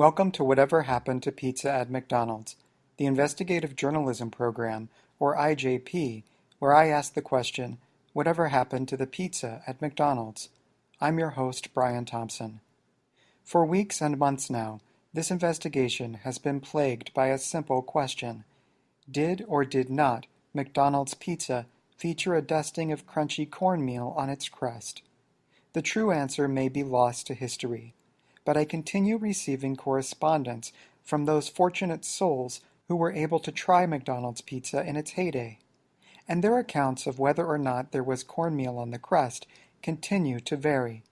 Welcome to Whatever Happened to Pizza at McDonald's, the investigative journalism program, or IJP, where I ask the question, whatever happened to the pizza at McDonald's? I'm your host, Brian Thompson. For weeks and months now, this investigation has been plagued by a simple question. Did or did not McDonald's pizza feature a dusting of crunchy cornmeal on its crust? The true answer may be lost to history, but I continue receiving correspondence from those fortunate souls who were able to try McDonald's pizza in its heyday, and their accounts of whether or not there was cornmeal on the crust continue to vary.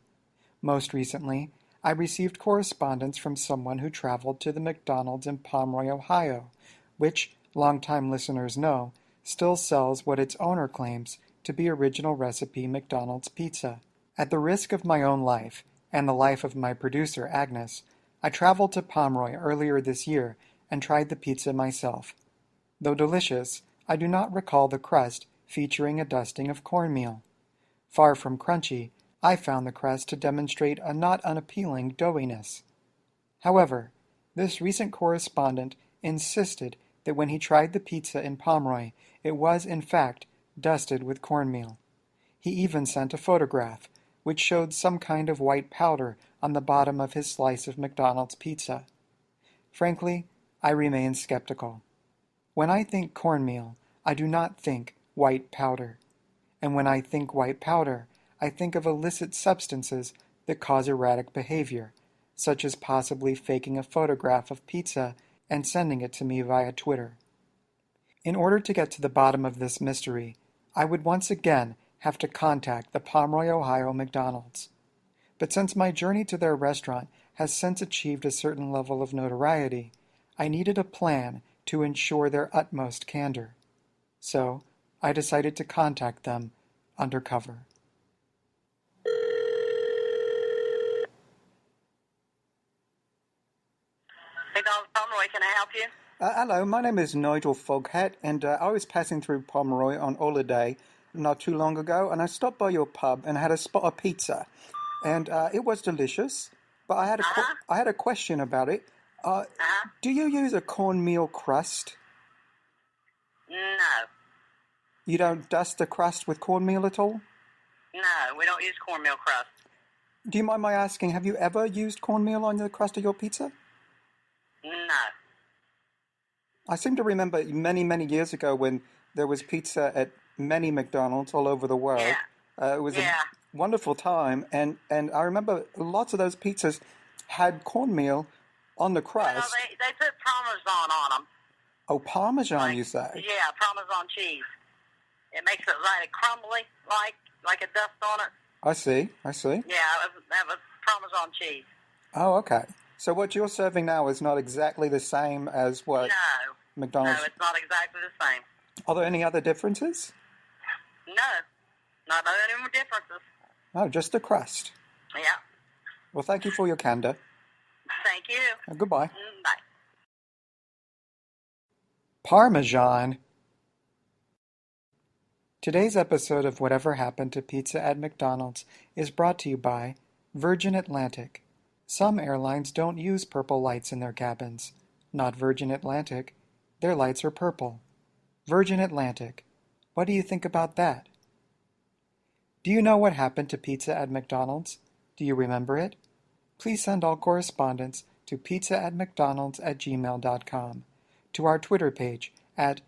Most recently, I received correspondence from someone who traveled to the McDonald's in Pomeroy, Ohio, which, longtime listeners know, still sells what its owner claims to be original recipe McDonald's pizza. At the risk of my own life, and the life of my producer, Agnes, I traveled to Pomeroy earlier this year and tried the pizza myself. Though delicious, I do not recall the crust featuring a dusting of cornmeal. Far from crunchy, I found the crust to demonstrate a not unappealing doughiness. However, this recent correspondent insisted that when he tried the pizza in Pomeroy, it was, in fact, dusted with cornmeal. He even sent a photograph, which showed some kind of white powder on the bottom of his slice of McDonald's pizza. Frankly, I remain skeptical. When I think cornmeal, I do not think white powder. And when I think white powder, I think of illicit substances that cause erratic behavior, such as possibly faking a photograph of pizza and sending it to me via Twitter. In order to get to the bottom of this mystery, I would once again have to contact the Pomeroy, Ohio McDonald's. But since my journey to their restaurant has since achieved a certain level of notoriety, I needed a plan to ensure their utmost candor. So, I decided to contact them undercover. McDonald's Pomeroy, can I help you? Hello, my name is Nigel Foghat, and I was passing through Pomeroy on holiday not too long ago, and I stopped by your pub and had a spot of pizza, and it was delicious, but I had a question about it. Do you use a cornmeal crust? No. You don't dust the crust with cornmeal at all? No, we don't use cornmeal crust. Do you mind my asking, have you ever used cornmeal on the crust of your pizza? No. I seem to remember many, many years ago when there was pizza at many McDonald's all over the world. Yeah. It was a wonderful time, and I remember lots of those pizzas had cornmeal on the crust. Well, they put parmesan on them. Oh, Parmesan, you say? Yeah, Parmesan cheese. It makes it like crumbly, like a dust on it. I see. Yeah, that was Parmesan cheese. Oh, okay. So what you're serving now is not exactly the same as what McDonald's... No, it's not exactly the same. Are there any other differences? No, not any more differences. Oh, just the crust. Yeah. Well, thank you for your candor. Thank you. Goodbye. Bye. Parmesan. Today's episode of Whatever Happened to Pizza at McDonald's is brought to you by Virgin Atlantic. Some airlines don't use purple lights in their cabins. Not Virgin Atlantic. Their lights are purple. Virgin Atlantic. What do you think about that? Do you know what happened to pizza at McDonald's? Do you remember it? Please send all correspondence to pizza@mcdonalds@gmail.com, to our Twitter page at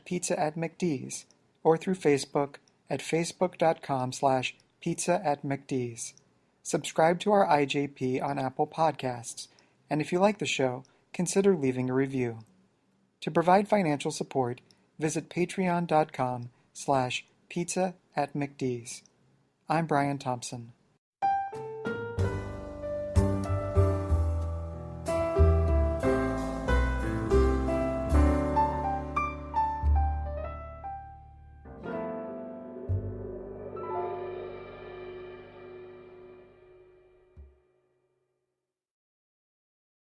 pizza@mcd's, or through Facebook at facebook.com/pizza@mcd's. Subscribe to our IJP on Apple Podcasts, and if you like the show, consider leaving a review. To provide financial support, visit patreon.com/pizza@mcd's. I'm Brian Thompson.